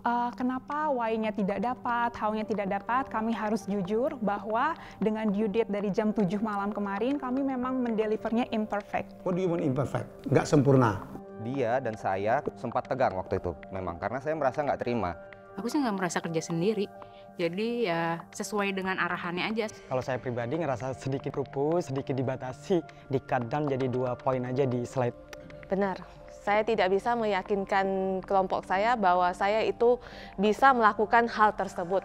Kenapa why-nya tidak dapat, how-nya tidak dapat, kami harus jujur bahwa dengan due date dari jam 7 malam kemarin, kami memang mendelivernya imperfect. What do you mean imperfect? Nggak sempurna. Dia dan saya sempat tegang waktu itu, memang karena saya merasa nggak terima. Aku sih nggak merasa kerja sendiri, jadi ya sesuai dengan arahannya aja. Kalau saya pribadi ngerasa sedikit lupus, sedikit dibatasi, di-cut down jadi 2 poin aja di slide. Benar, saya tidak bisa meyakinkan kelompok saya bahwa saya itu bisa melakukan hal tersebut.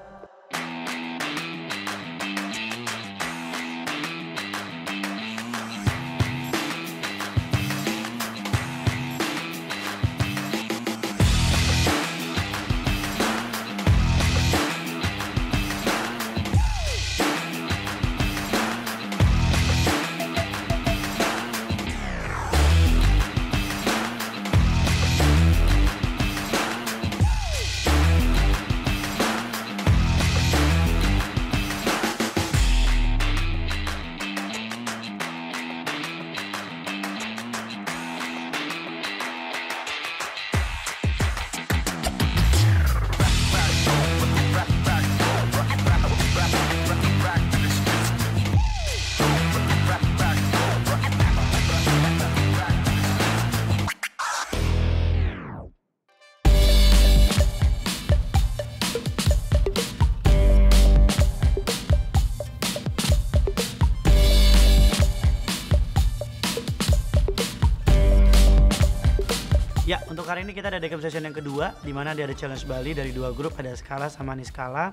Ya, untuk hari ini kita ada decap session yang kedua, di mana dia ada challenge Bali dari 2 grup, ada Skala sama Niskala.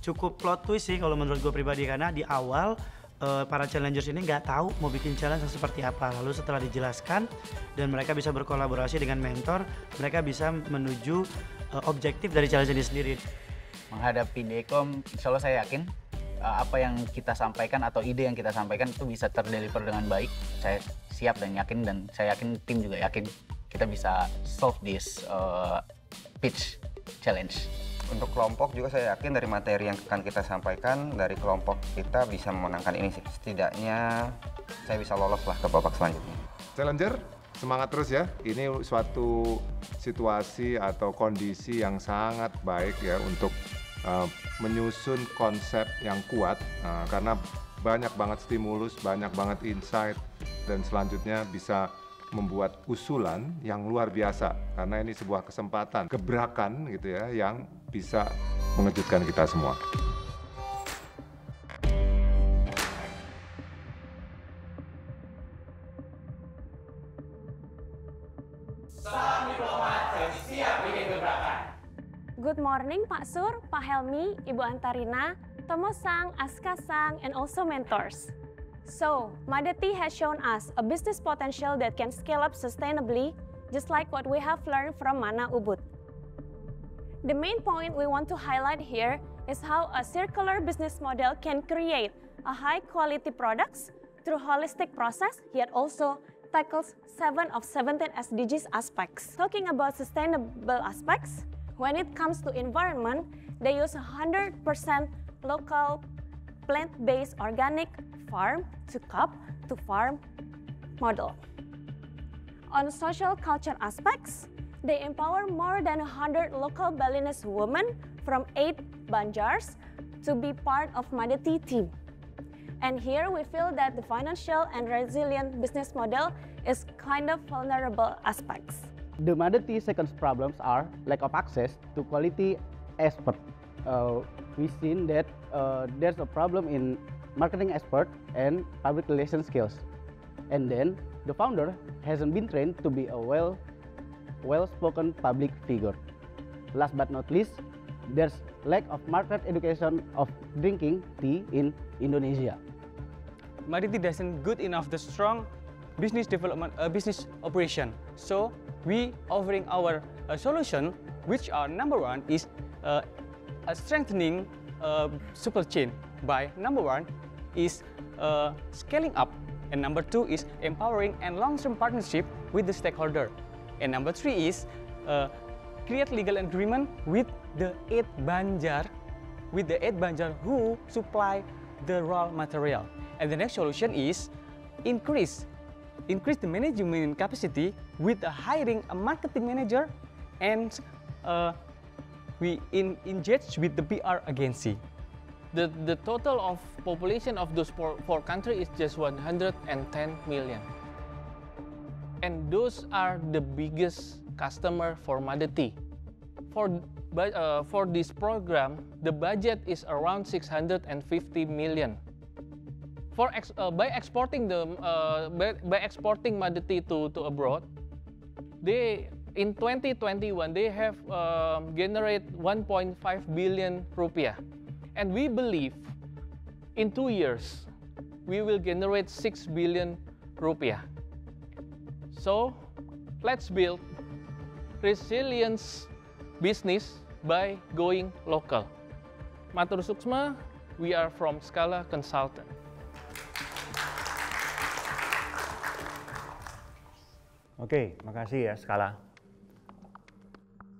Cukup plot twist sih kalau menurut gue pribadi, karena di awal para challengers ini nggak tahu mau bikin challenge yang seperti apa. Lalu setelah dijelaskan dan mereka bisa berkolaborasi dengan mentor, mereka bisa menuju objektif dari challenge ini sendiri. Menghadapi Dekom, insya Allah saya yakin apa yang kita sampaikan atau ide yang kita sampaikan itu bisa terdeliver dengan baik. Saya siap dan yakin, dan saya yakin tim juga yakin kita bisa solve this pitch challenge. Untuk kelompok juga saya yakin dari materi yang akan kita sampaikan, dari kelompok kita bisa memenangkan ini sih. Setidaknya saya bisa lolos lah ke babak selanjutnya. Challenger, semangat terus ya. Ini suatu situasi atau kondisi yang sangat baik ya untuk menyusun konsep yang kuat, karena banyak banget stimulus, banyak banget insight, dan selanjutnya bisa membuat usulan yang luar biasa, karena ini sebuah kesempatan, gebrakan gitu ya, yang bisa mengejutkan kita semua. Good morning Pak Sur, Pak Helmi, Ibu Antarina, Tomo Sang, Aska Sang, and also mentors. So, Madeti has shown us a business potential that can scale up sustainably, just like what we have learned from Mana Ubud. The main point we want to highlight here is how a circular business model can create a high-quality products through holistic process, yet also tackles 7 of 17 SDGs aspects. Talking about sustainable aspects, when it comes to environment, they use 100% local plant-based organic farm to cup to farm model. On social culture aspects, they empower more than 100 local Balinese women from 8 Banjars to be part of Madeti team. And here we feel that the financial and resilient business model is kind of vulnerable aspects. The Madeti second problems are lack of access to quality expert. We've seen that there's a problem in marketing expert and public relations skills. And then the founder hasn't been trained to be a well-spoken public figure. Last but not least, there's lack of market education of drinking tea in Indonesia. Madeti doesn't good enough the strong business development, business operation. So we offering our solution, which are number 1 is strengthening supply chain by number 1 is scaling up, and number 2 is empowering and long-term partnership with the stakeholder, and number 3 is create legal agreement with the 8 Banjar, who supply the raw material. And the next solution is increase the management capacity with hiring a marketing manager and we engage with the PR agency. The total of population of those four countries is just 110 million. And those are the biggest customer for Madeti. For this program, the budget is around 650 million. By exporting Madeti to abroad, in 2021 they have generate 1.5 billion rupiah, and we believe in 2 years we will generate 6 billion rupiah. So let's build resilience business by going local. Matur suksma, we are from Scala Consultant. Oke, makasih ya Scala.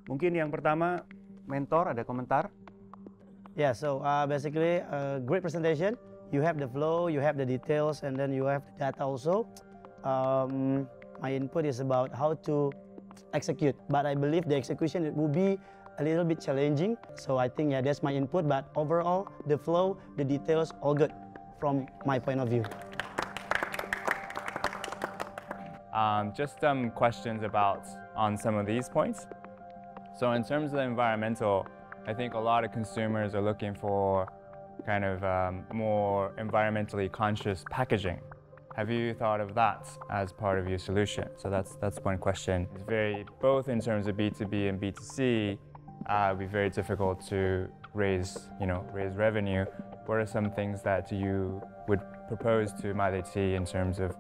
Mungkin yang pertama, mentor ada komentar? Yeah, so basically great presentation. You have the flow, you have the details, and then you have the data also. My input is about how to execute, but I believe the execution it will be a little bit challenging. So I think that's my input, but overall the flow, the details, all good from my point of view. Just some questions on some of these points. So in terms of the environmental, I think a lot of consumers are looking for kind of more environmentally conscious packaging. Have you thought of that as part of your solution? So that's one question. It's both in terms of B2B and B2C, it'd be very difficult to raise revenue. What are some things that you would propose to Madeti in terms of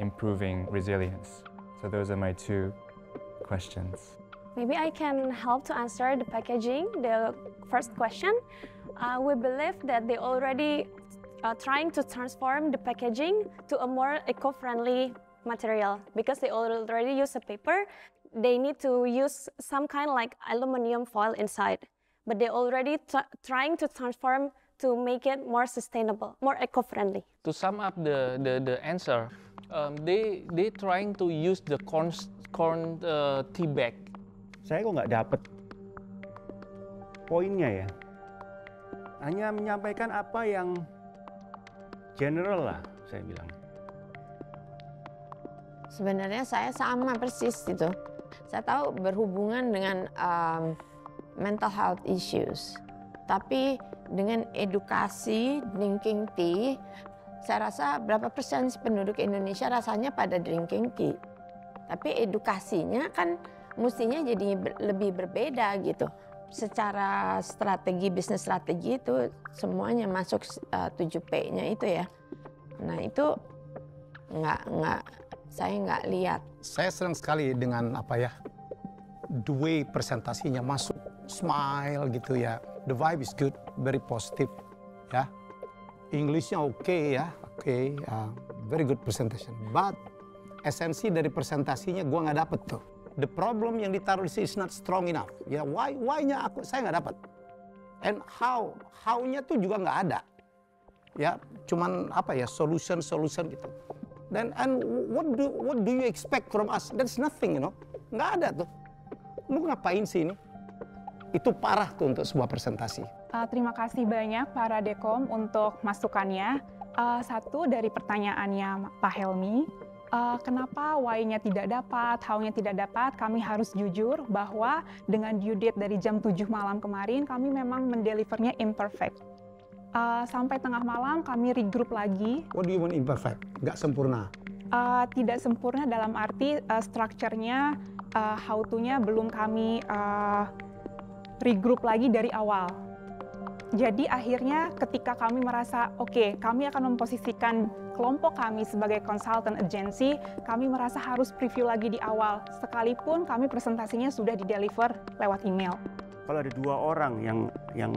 improving resilience? So those are my two questions. Maybe I can help to answer the packaging, the first question. We believe that they already trying to transform the packaging to a more eco-friendly material, because they already use a paper. They need to use some kind of like aluminum foil inside, but they already trying to transform to make it more sustainable, more eco-friendly. To sum up the answer, they trying to use the corn tea bag. Saya kok nggak dapet poinnya ya. Hanya menyampaikan apa yang general lah, saya bilang. Sebenarnya saya sama persis itu. Saya tahu berhubungan dengan mental health issues. Tapi dengan edukasi drinking tea, saya rasa berapa persen penduduk Indonesia rasanya pada drinking tea. Tapi edukasinya kan mestinya jadi lebih berbeda gitu. Secara strategi, bisnis strategi itu semuanya masuk 7P-nya itu ya. Nah itu saya nggak lihat. Saya senang sekali dengan the way presentasinya masuk, smile gitu ya. The vibe is good, very positive ya. Englishnya oke ya, very good presentation. But esensi dari presentasinya gua nggak dapet tuh. The problem yang ditaruh di sini is not strong enough. Ya, why-nya saya nggak dapat. And how-nya tuh juga nggak ada. Ya, cuman solution gitu. And what do you expect from us? That's nothing, Nggak ada tuh. Lu ngapain sih ini? Itu parah tuh untuk sebuah presentasi. Terima kasih banyak para Dekom untuk masukannya. Satu dari pertanyaannya Pak Helmi. Kenapa why-nya tidak dapat, how-nya tidak dapat, kami harus jujur bahwa dengan due date dari jam 7 malam kemarin, kami memang mendelivernya imperfect. Sampai tengah malam kami regroup lagi. What do you mean imperfect? Nggak sempurna? Tidak sempurna dalam arti structure-nya, how-to-nya belum kami regroup lagi dari awal. Jadi akhirnya ketika kami merasa, oke, kami akan memposisikan kelompok kami sebagai consultant agency, kami merasa harus preview lagi di awal, sekalipun kami presentasinya sudah di-deliver lewat email. Kalau ada 2 orang yang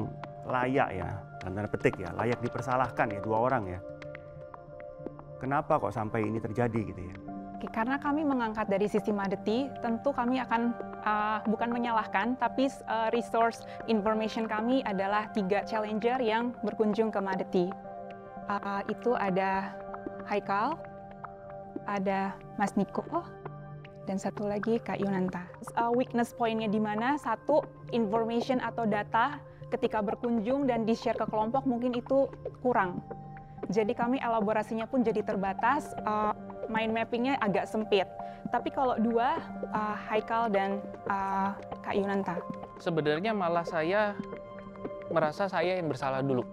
layak ya, tanda petik ya, layak dipersalahkan ya, 2 orang ya. Kenapa kok sampai ini terjadi gitu ya? Karena kami mengangkat dari sisi Madeti, tentu kami akan bukan menyalahkan, tapi resource information kami adalah 3 challenger yang berkunjung ke Madeti. Itu ada Haikal, ada Mas Niko, Dan satu lagi Kak Yunanta. Weakness point-nya di mana? Satu, information atau data ketika berkunjung dan di-share ke kelompok mungkin itu kurang. Jadi kami elaborasinya pun jadi terbatas, mind mapping-nya agak sempit. Tapi kalau dua, Haikal dan Kak Yunanta. Sebenarnya malah saya merasa saya yang bersalah dulu.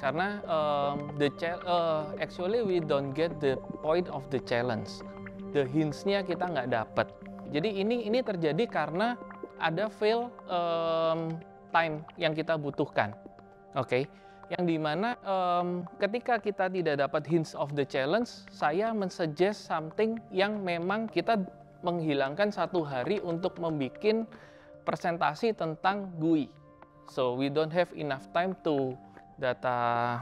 Karena actually we don't get the point of the challenge. The hints-nya kita nggak dapat. Jadi ini terjadi karena ada fail time yang kita butuhkan. Oke. Yang dimana ketika kita tidak dapat hints of the challenge, saya mensuggest something yang memang kita menghilangkan 1 hari untuk membuat presentasi tentang GUI. So we don't have enough time to data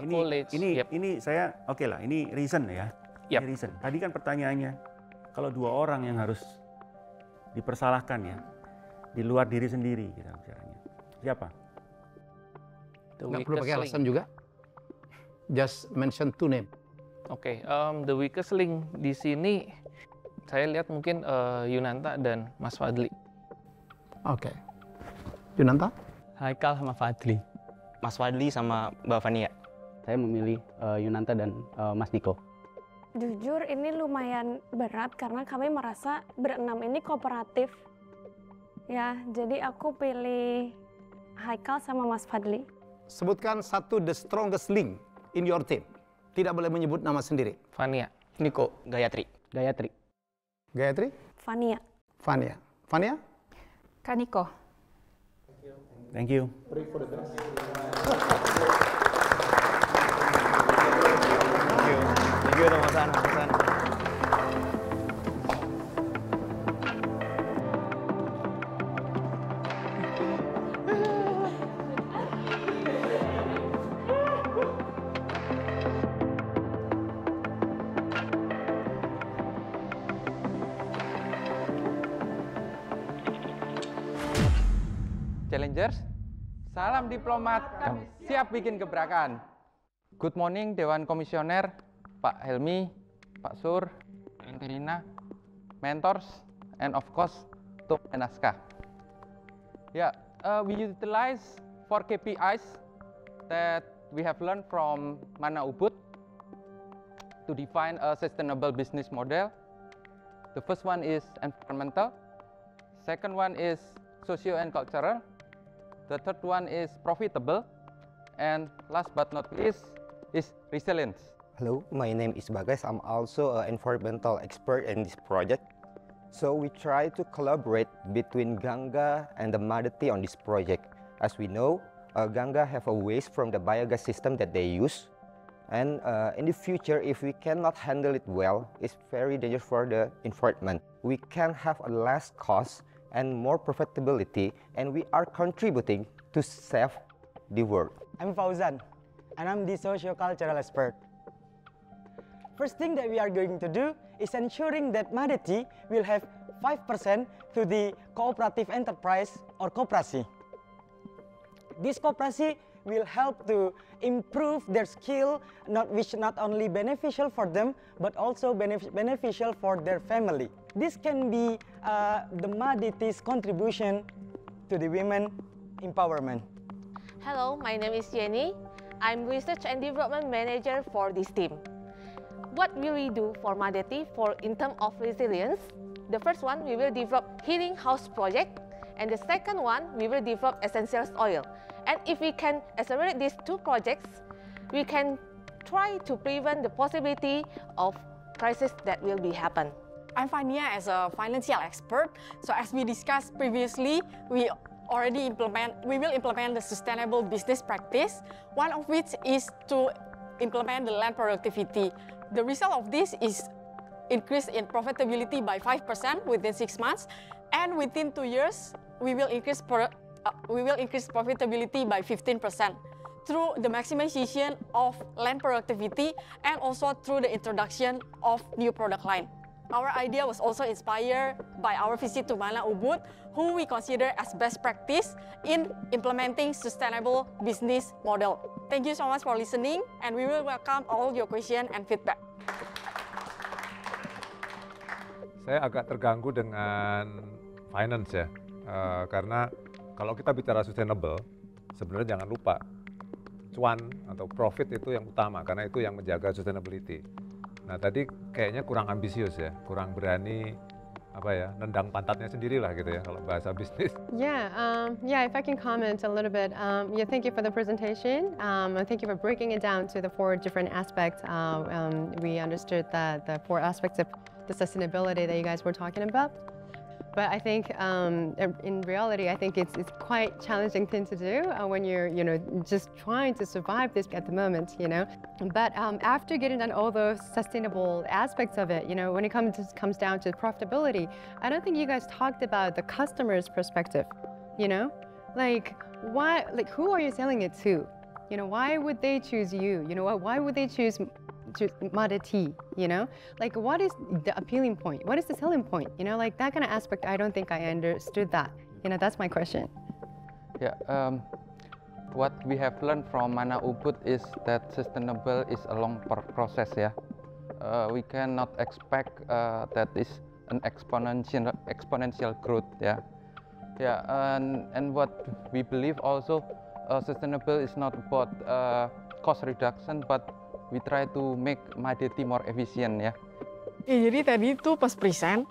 college. Ini saya oke lah, ini reason ya. Ini reason. Tadi kan pertanyaannya, kalau 2 orang yang harus dipersalahkan ya, di luar diri sendiri kita bicaranya. Siapa? Nggak perlu pakai alasan juga. Just mention 2 name. Oke, the weakest link di sini saya lihat mungkin Yunanta dan Mas Fadli. Oke. Yunanta? Haikal sama Fadli. Mas Fadli sama Mbak Fania. Saya memilih Yunanta dan Mas Niko. Jujur ini lumayan berat karena kami merasa berenam ini kooperatif. Ya, jadi aku pilih Haikal sama Mas Fadli. Sebutkan 1 the strongest link in your team. Tidak boleh menyebut nama sendiri. Fania. Niko. Gayatri. Gayatri. Gayatri? Fania. Fania. Fania? Kaniko. Thank you. Thank you Mas Hasan. Challengers, salam diplomat, kami siap bikin gebrakan. Good morning Dewan Komisioner, Pak Helmi, Pak Sur, Antarina, mentors, and of course, Tum and Aska. We utilize 4 KPIs that we have learned from Mana Ubud to define a sustainable business model. The first one is environmental, second one is socio and cultural, the third one is profitable, and last but not least is resilience. Hello, my name is Bagas. I'm also an environmental expert in this project. So we try to collaborate between Ganga and the Madati on this project. As we know, Ganga have a waste from the biogas system that they use. And in the future, if we cannot handle it well, it's very dangerous for the environment. We can have a less cost and more profitability, and we are contributing to save the world. I'm Fauzan, and I'm the socio-cultural expert. First thing that we are going to do is ensuring that Madati will have 5% to the cooperative enterprise or koperasi. This koperasi will help to improve their skill, which not only beneficial for them, but also beneficial for their family. This can be the Madati's contribution to the women empowerment. Hello, my name is Jenny. I'm Research and Development Manager for this team. What will we do for Madati in terms of resilience? The first one, we will develop healing house project, and the second one, we will develop essential oil. And if we can accelerate these 2 projects, we can try to prevent the possibility of crisis that will be happen. I'm Fania as a financial expert. So as we discussed previously, we will implement the sustainable business practice, one of which is to implement the land productivity. The result of this is increase in profitability by 5% within 6 months, and within 2 years, we will increase profitability by 15% through the maximization of land productivity and also through the introduction of new product line. Our idea was also inspired by our visit to Mana Ubud, who we consider as best practice in implementing sustainable business model. Thank you so much for listening, and we will welcome all your questions and feedback. Saya agak terganggu dengan finance ya, karena kalau kita bicara sustainable, sebenarnya jangan lupa cuan atau profit itu yang utama, karena itu yang menjaga sustainability. Nah tadi kayaknya kurang ambisius ya, kurang berani apa ya, nendang pantatnya sendiri lah gitu ya kalau bahasa bisnis. Yeah, if I can comment a little bit. Yeah, thank you for the presentation. And thank you for breaking it down to the 4 different aspects. We understood that the 4 aspects of the sustainability that you guys were talking about. But I think in reality, I think it's quite challenging thing to do when you're just trying to survive this at the moment, But after getting done all those sustainable aspects of it, when it comes down to profitability, I don't think you guys talked about the customer's perspective, Like why, who are you selling it to? Why would they choose you? Why would they choose Madeti, Like what is the appealing point? What is the selling point? Like that kind of aspect, I don't think I understood that. That's my question. Yeah, what we have learned from Mana Ubud is that sustainable is a long process, yeah. We cannot expect that is an exponential growth, yeah. Yeah, and what we believe also, sustainable is not about cost reduction, but we try to make Madeti more efficient ya. Jadi tadi tuh pas present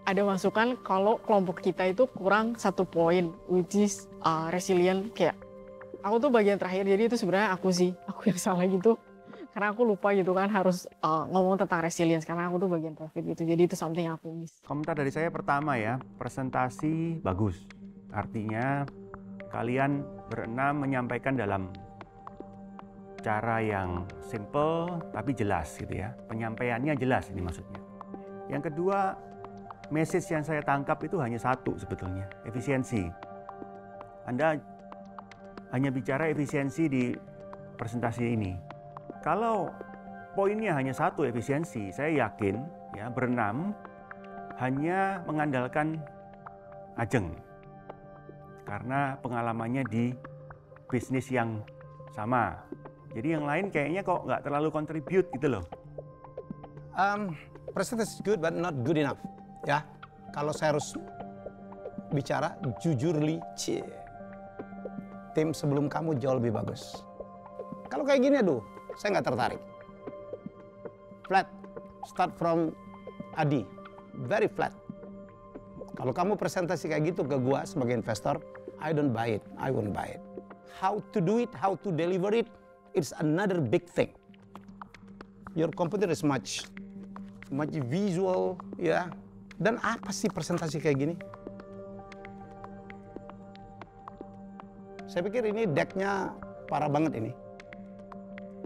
ada masukan kalau kelompok kita itu kurang 1 poin, which is resilient. Kayak aku tuh bagian terakhir, jadi itu sebenarnya aku yang salah gitu. Karena aku lupa gitu kan harus ngomong tentang resilience karena aku tuh bagian profit gitu. Jadi itu something yang aku miss. Komentar dari saya pertama ya, presentasi bagus. Artinya kalian berenam menyampaikan dalam cara yang simple tapi jelas gitu ya. Penyampaiannya jelas ini maksudnya. Yang kedua, message yang saya tangkap itu hanya satu sebetulnya, efisiensi. Anda hanya bicara efisiensi di presentasi ini. Kalau poinnya hanya satu, efisiensi, saya yakin ya berenam hanya mengandalkan Ajeng. Karena pengalamannya di bisnis yang sama. Jadi yang lain kayaknya kok nggak terlalu contribute gitu loh. Presentasi good but not good enough. Ya, kalau saya harus bicara jujurly, tim sebelum kamu jauh lebih bagus. Kalau kayak gini aduh, saya nggak tertarik. Flat, start from Adi, very flat. Kalau kamu presentasi kayak gitu ke gua sebagai investor, I don't buy it, I won't buy it. How to do it, how to deliver it, it's another big thing. Your computer is much visual, ya. Dan apa sih presentasi kayak gini? Saya pikir ini decknya parah banget ini.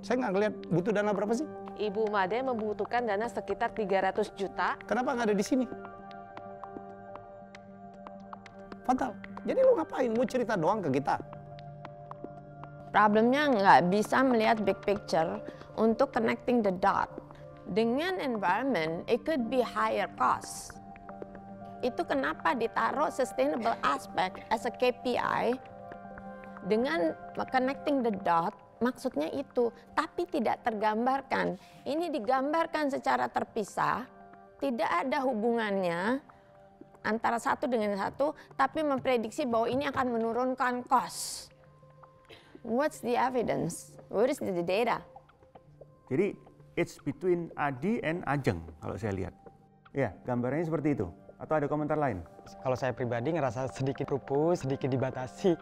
Saya nggak ngeliat butuh dana berapa sih? Ibu Made membutuhkan dana sekitar 300 juta. Kenapa nggak ada di sini? Fatal. Jadi lu ngapain? Mau cerita doang ke kita? Problemnya nggak bisa melihat big picture untuk connecting the dot. Dengan environment, it could be higher cost. Itu kenapa ditaruh sustainable aspect as a KPI dengan connecting the dot, maksudnya itu, tapi tidak tergambarkan. Ini digambarkan secara terpisah, tidak ada hubungannya antara satu dengan satu, tapi memprediksi bahwa ini akan menurunkan cost. What's the evidence? Where is the data? Jadi it's between Adi and Ajeng kalau saya lihat. Ya, gambarannya seperti itu. Atau ada komentar lain? Kalau saya pribadi ngerasa sedikit rupuh, sedikit dibatasi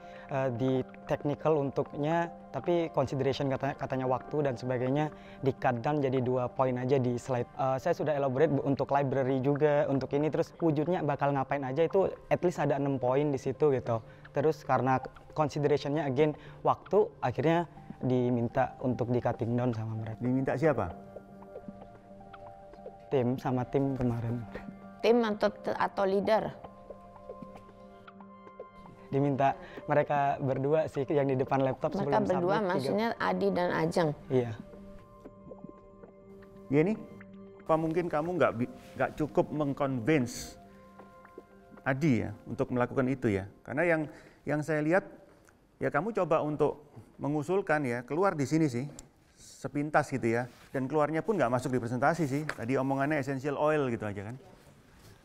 di technical untuknya, tapi consideration katanya waktu dan sebagainya di cut down jadi 2 poin aja di slide. Saya sudah elaborate untuk library juga, untuk ini, terus wujudnya bakal ngapain aja itu at least ada 6 poin di situ gitu. Terus karena considerationnya again waktu, akhirnya diminta untuk di cutting down sama mereka. Diminta siapa? Tim sama tim kemarin. Tim atau leader? Diminta mereka berdua sih yang di depan laptop mereka sebelum berdua submit, maksudnya Adi dan Ajeng? Iya. Yeni, apa mungkin kamu nggak cukup mengconvince Adi ya untuk melakukan itu ya? Karena yang saya lihat ya kamu coba untuk mengusulkan ya keluar di sini sih sepintas gitu ya, dan keluarnya pun nggak masuk di presentasi sih. Tadi omongannya essential oil gitu aja kan.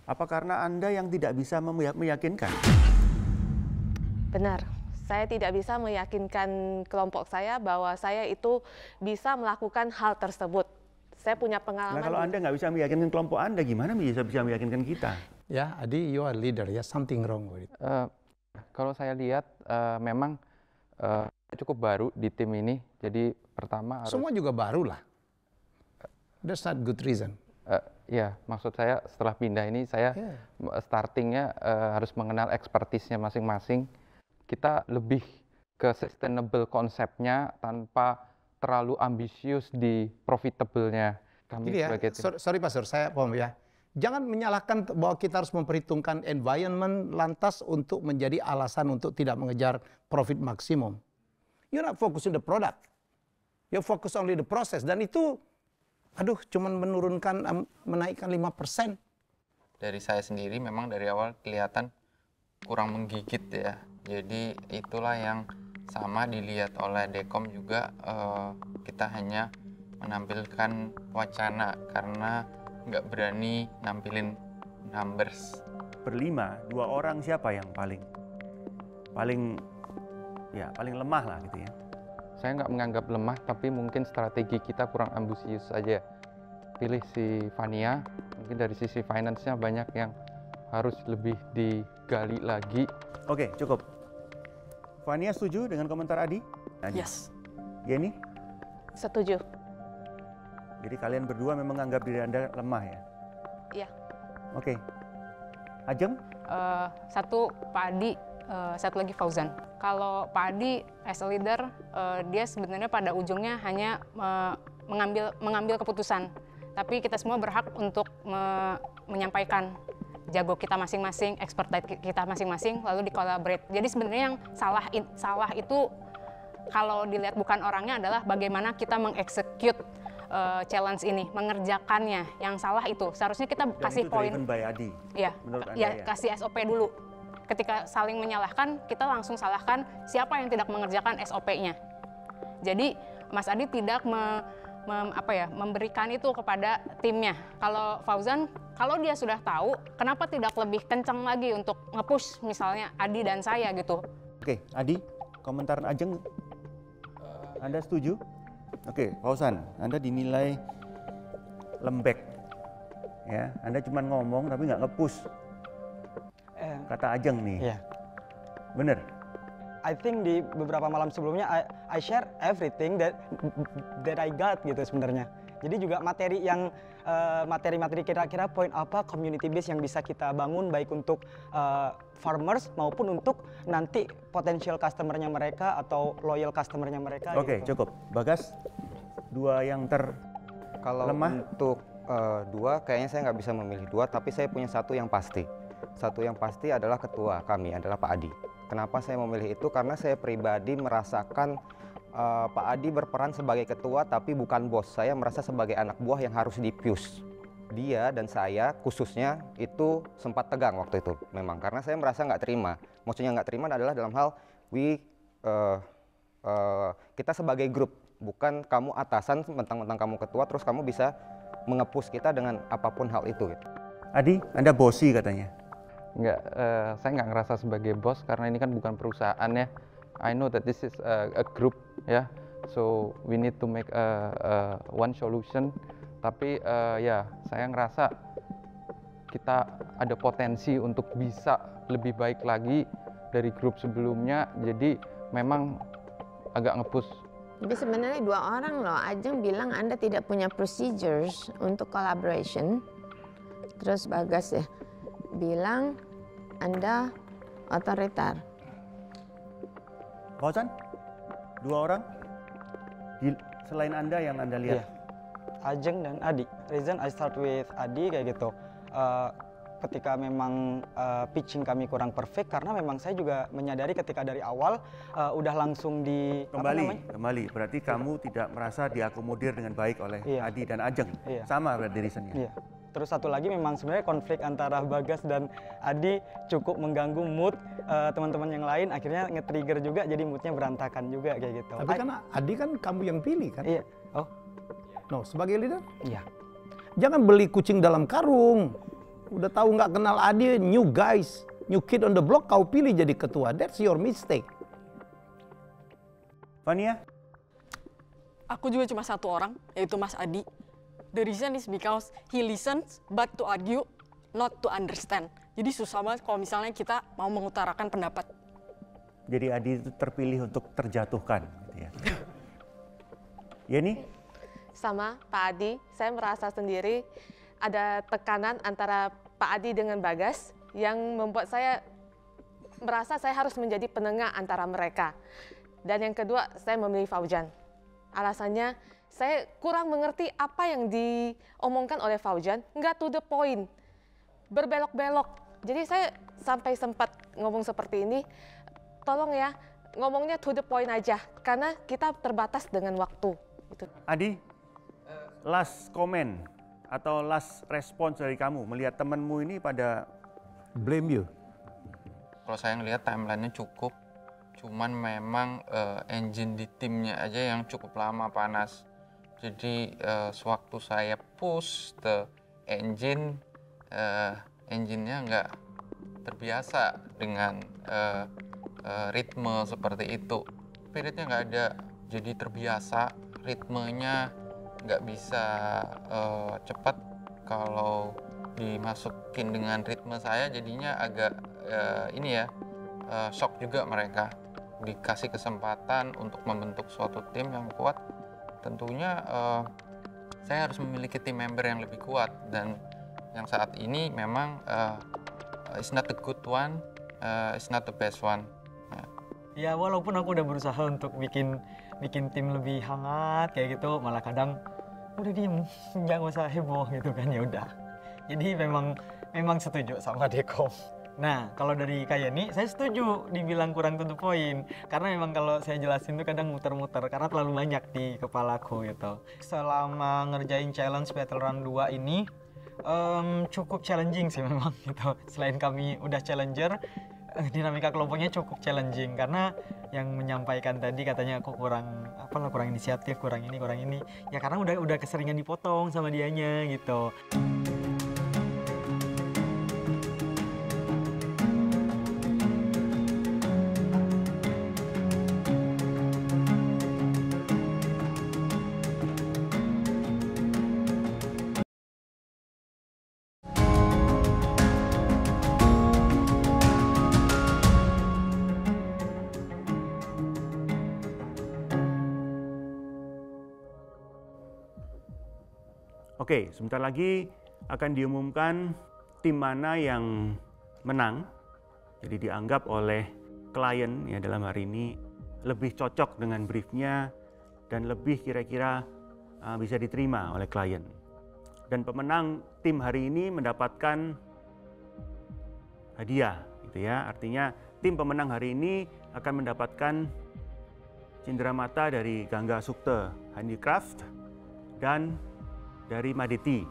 Apa karena Anda yang tidak bisa meyakinkan? Benar, saya tidak bisa meyakinkan kelompok saya bahwa saya itu bisa melakukan hal tersebut. Saya punya pengalaman. Nah, kalau Anda nggak bisa meyakinkan kelompok Anda, gimana bisa meyakinkan kita? Ya, Adi, you are leader. Ya, something wrong with it. Kalau saya lihat, memang cukup baru di tim ini. Jadi pertama harus. Semua juga baru lah. That's not good reason. Ya, maksud saya setelah pindah ini saya startingnya harus mengenal expertise-nya masing-masing. Kita lebih ke sustainable konsepnya tanpa terlalu ambisius di profitable-nya. Kami Gini ya, sebagai tim. sorry Pak Sur, saya paham ya. Jangan menyalahkan bahwa kita harus memperhitungkan environment lantas untuk menjadi alasan untuk tidak mengejar profit maksimum. You're not focus on the product. You focus only the process. Dan itu, aduh, cuman menaikkan 5%. Dari saya sendiri memang dari awal kelihatan kurang menggigit ya. Jadi itulah yang sama dilihat oleh Dekom juga, kita hanya menampilkan wacana karena nggak berani nampilin numbers. Berlima, 2 orang siapa yang paling lemah lah gitu ya? Saya nggak menganggap lemah, tapi mungkin strategi kita kurang ambisius aja. Pilih si Fania, mungkin dari sisi finance-nya banyak yang harus lebih digali lagi. Oke, cukup. Fania setuju dengan komentar Adi? Yes. Yeni? Setuju. Jadi kalian berdua memang menganggap diri Anda lemah ya? Iya. Oke. Ajeng? Satu Pak Adi, satu lagi Fauzan. Kalau Pak Adi as a leader, dia sebenarnya pada ujungnya hanya mengambil keputusan. Tapi kita semua berhak untuk menyampaikan jago kita masing-masing, expertise kita masing-masing, lalu di-collaborate. Jadi sebenarnya yang salah itu kalau dilihat bukan orangnya adalah bagaimana kita mengeksekut challenge ini, mengerjakannya. Yang salah itu seharusnya kita kasih poin. By Adi. Ya, menurut Anda ya, kasih SOP dulu. Ketika saling menyalahkan, kita langsung salahkan siapa yang tidak mengerjakan SOP-nya. Jadi Mas Adi tidak memberikan itu kepada timnya. Kalau Fauzan, kalau dia sudah tahu, kenapa tidak lebih kencang lagi untuk nge-push misalnya Adi dan saya gitu. Oke, Adi, komentar Ajeng, Anda setuju? Oke, Fauzan, Anda dinilai lembek. Ya, Anda cuma ngomong tapi nggak nge-push. Kata Ajeng nih. Yeah. Bener? I think di beberapa malam sebelumnya I share everything that I got gitu sebenarnya. Jadi juga materi kira-kira poin apa community base yang bisa kita bangun baik untuk farmers maupun untuk nanti potential customer-nya mereka atau loyal customer-nya mereka. Oke, gitu. cukup. Bagas, 2 yang Kalau lemah? untuk 2, kayaknya saya nggak bisa memilih 2, tapi saya punya 1 yang pasti. 1 yang pasti adalah ketua kami, adalah Pak Adi. Kenapa saya memilih itu? Karena saya pribadi merasakan Pak Adi berperan sebagai ketua tapi bukan bos. Saya merasa sebagai anak buah yang harus dipius. Dia dan saya khususnya itu sempat tegang waktu itu memang. Karena saya merasa nggak terima. Maksudnya nggak terima adalah dalam hal kita sebagai grup. Bukan kamu atasan, mentang-mentang kamu ketua terus kamu bisa mengepus kita dengan apapun hal itu. Adi, Anda bosi katanya. Enggak, saya nggak ngerasa sebagai bos karena ini kan bukan perusahaan ya. I know that this is a group ya, so we need to make one solution. Tapi ya saya ngerasa kita ada potensi untuk bisa lebih baik lagi dari grup sebelumnya. Jadi memang agak nge-push. Tapi sebenarnya 2 orang loh, Ajeng bilang Anda tidak punya procedures untuk collaboration. Terus Bagas ya bilang Anda otoriter. Fauzan, 2 orang selain Anda yang Anda lihat? Yeah. Ajeng dan Adi. Reason I start with Adi kayak gitu. Ketika memang pitching kami kurang perfect karena memang saya juga menyadari ketika dari awal udah langsung Kembali. Berarti kamu tidak merasa diakomodir dengan baik oleh Adi dan Ajeng. Sama berarti reasonnya. Iya. Terus satu lagi memang sebenarnya konflik antara Bagas dan Adi cukup mengganggu mood teman-teman yang lain, akhirnya nge-trigger juga jadi moodnya berantakan juga kayak gitu. Tapi kan Adi kan kamu yang pilih kan? Iya. Oh. No, sebagai leader? Iya. Jangan beli kucing dalam karung. Udah tahu nggak kenal Adi, new guys, new kid on the block, kau pilih jadi ketua. That's your mistake. Vania? Aku juga cuma satu orang, yaitu Mas Adi. The reason is because he listens but to argue, not to understand. Jadi susah banget kalau misalnya kita mau mengutarakan pendapat. Jadi Adi itu terpilih untuk terjatuhkan, gitu ya. Yeni? Sama Pak Adi, saya merasa sendiri ada tekanan antara Pak Adi dengan Bagas yang membuat saya merasa saya harus menjadi penengah antara mereka. Dan yang kedua, saya memilih Fauzan. Alasannya, saya kurang mengerti apa yang diomongkan oleh Fauzan, nggak to the point, berbelok-belok. Jadi saya sampai sempat ngomong seperti ini, tolong ya, ngomongnya to the point aja, karena kita terbatas dengan waktu. Gitu. Adi, last comment atau last response dari kamu melihat temanmu ini pada blame you? Kalau saya ngelihat timelinenya cukup, cuman memang engine di timnya aja yang cukup lama panas. Jadi sewaktu saya push the engine, engine-nya nggak terbiasa dengan ritme seperti itu. Spiritnya nggak ada, jadi terbiasa, ritmenya nggak bisa cepat. Kalau dimasukin dengan ritme saya jadinya agak shock juga mereka. Dikasih kesempatan untuk membentuk suatu tim yang kuat, tentunya saya harus memiliki tim member yang lebih kuat, dan yang saat ini memang it's not the good one, it's not the best one. Ya walaupun aku udah berusaha untuk bikin tim lebih hangat kayak gitu, malah kadang udah diem, jangan usah heboh gitu kan, ya udah. Jadi memang setuju sama Dekom. Nah, kalau dari Kak Yeni, saya setuju dibilang kurang to the point. Karena memang kalau saya jelasin itu kadang muter-muter, karena terlalu banyak di kepalaku gitu. Selama ngerjain challenge Battle Round 2 ini, cukup challenging sih memang gitu. Selain kami udah challenger, dinamika kelompoknya cukup challenging. Karena yang menyampaikan tadi katanya aku kurang inisiatif, kurang ini. Ya karena udah keseringan dipotong sama dianya gitu. Oke, sebentar lagi akan diumumkan tim mana yang menang. Jadi dianggap oleh klien ya dalam hari ini lebih cocok dengan briefnya dan lebih kira-kira bisa diterima oleh klien. Dan pemenang tim hari ini mendapatkan hadiah, gitu ya. Artinya tim pemenang hari ini akan mendapatkan cenderamata dari Gangga Sukte Handicraft dan dari Madeti.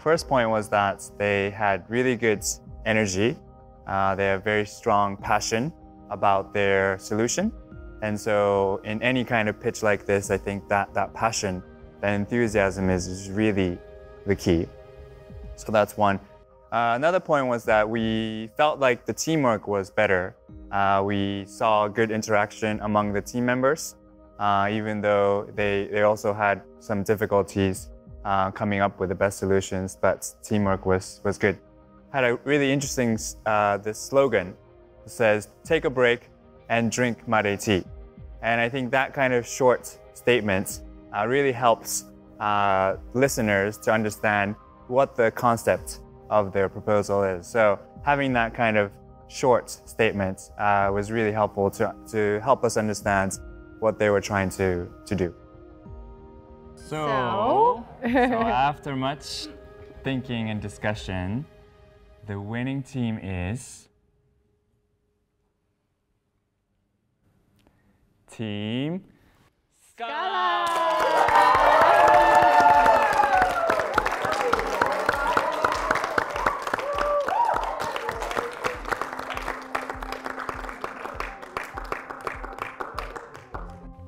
First point was that they had really good energy. They have very strong passion about their solution. And so in any kind of pitch like this, I think that passion, that enthusiasm is really the key. So that's one. Another point was that we felt like the teamwork was better. We saw good interaction among the team members, even though they also had some difficulties coming up with the best solutions, but teamwork was good. Had a really interesting this slogan. It says, "Take a break and drink mare tea." And I think that kind of short statement really helps listeners to understand what the concept of their proposal is. So having that kind of short statement was really helpful to help us understand what they were trying to do. So after much thinking and discussion, the winning team is Team Scala.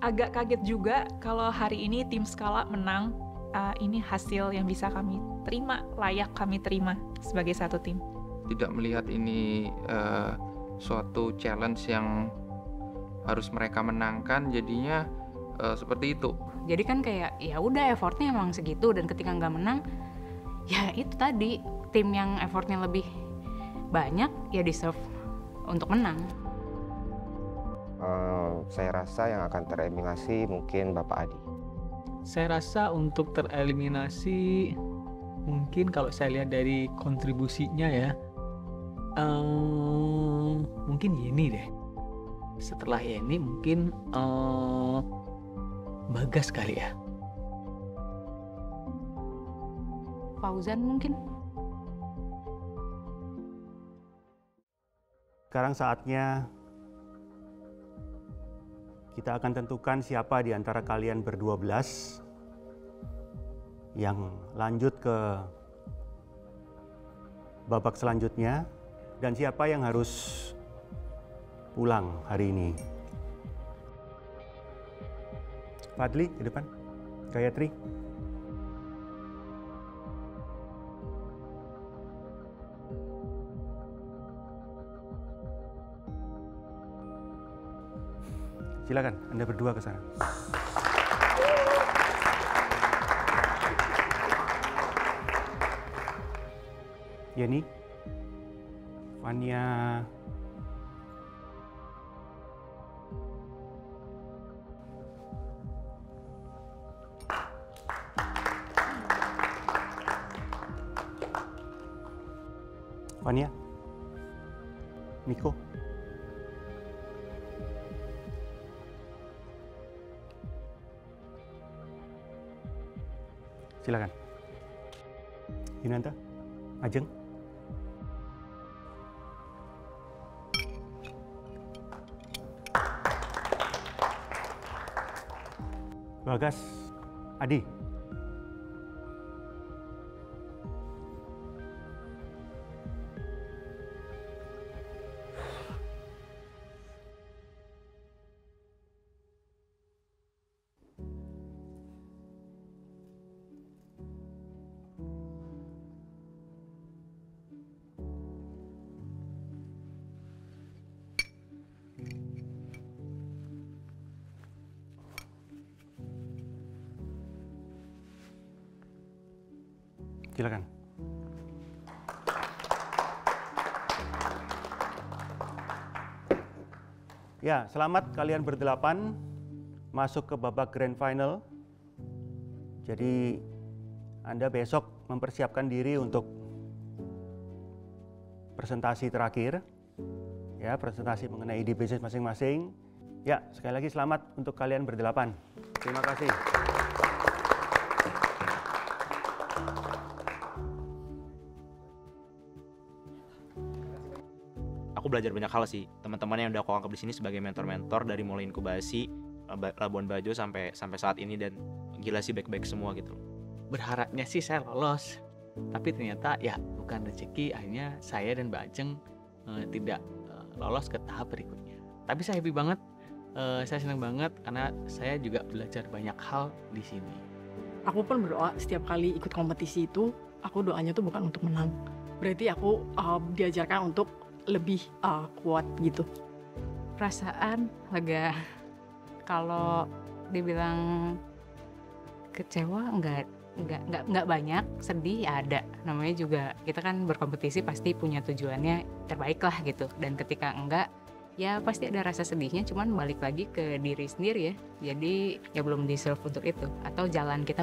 Agak kaget juga kalau hari ini tim Scala menang. Ini hasil yang bisa kami terima, layak kami terima sebagai satu tim. Tidak melihat ini suatu challenge yang harus mereka menangkan, jadinya seperti itu. Jadi kan kayak ya udah effortnya emang segitu, dan ketika nggak menang ya itu tadi, tim yang effortnya lebih banyak ya deserve untuk menang. Saya rasa yang akan tereliminasi mungkin Bapak Adi. Saya rasa untuk tereliminasi mungkin kalau saya lihat dari kontribusinya ya, mungkin Yeni deh. Setelah Yeni mungkin Bagas kali ya. Fauzan mungkin. Sekarang saatnya kita akan tentukan siapa di antara kalian ber-12 yang lanjut ke babak selanjutnya dan siapa yang harus pulang hari ini. Fadli ke depan, Gayatri. Silakan, Anda berdua ke sana. Yeni, Fania, Niko. Silakan. Yunanta, Ajeng. Bagas, Adi. Silakan. Ya, selamat kalian berdelapan masuk ke babak grand final. Jadi Anda besok mempersiapkan diri untuk presentasi terakhir. Ya, presentasi mengenai ide bisnis masing-masing. Ya, sekali lagi selamat untuk kalian berdelapan. Terima kasih. Aku belajar banyak hal sih, teman-teman yang udah aku anggap di sini sebagai mentor-mentor dari mulai inkubasi Labuan Bajo sampai saat ini, dan gila sih baik-baik semua gitu. Berharapnya sih saya lolos, tapi ternyata ya bukan rezeki, akhirnya saya dan Mbak Ajeng tidak lolos ke tahap berikutnya. Tapi saya happy banget, saya senang banget karena saya juga belajar banyak hal di sini. Aku pun berdoa setiap kali ikut kompetisi itu, aku doanya tuh bukan untuk menang. Berarti aku diajarkan untuk lebih kuat gitu. Perasaan lega. Kalau dibilang kecewa nggak banyak, sedih ya ada. Namanya juga kita kan berkompetisi pasti punya tujuannya terbaik lah gitu. Dan ketika enggak, ya pasti ada rasa sedihnya. Cuman balik lagi ke diri sendiri ya. Jadi ya belum deserve untuk itu. Atau jalan kita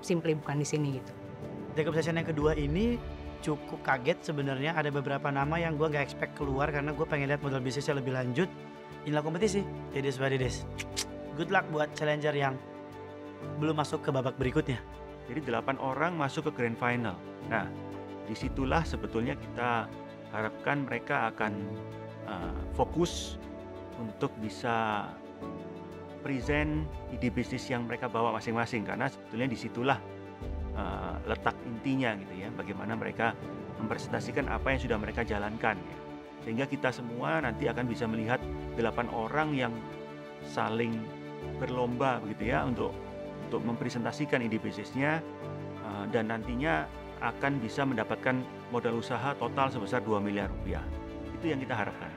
simply bukan di sini gitu. Jacob session yang kedua ini cukup kaget sebenarnya, ada beberapa nama yang gue nggak expect keluar karena gue pengen lihat model bisnisnya lebih lanjut. Inilah kompetisi, it is what it is. Good luck buat challenger yang belum masuk ke babak berikutnya. Jadi 8 orang masuk ke grand final. Nah, disitulah sebetulnya kita harapkan mereka akan fokus untuk bisa present ide bisnis yang mereka bawa masing-masing, karena sebetulnya disitulah letak intinya gitu ya, bagaimana mereka mempresentasikan apa yang sudah mereka jalankan ya. Sehingga kita semua nanti akan bisa melihat 8 orang yang saling berlomba begitu ya untuk mempresentasikan ide bisnisnya, dan nantinya akan bisa mendapatkan modal usaha total sebesar 2 miliar rupiah. Itu yang kita harapkan.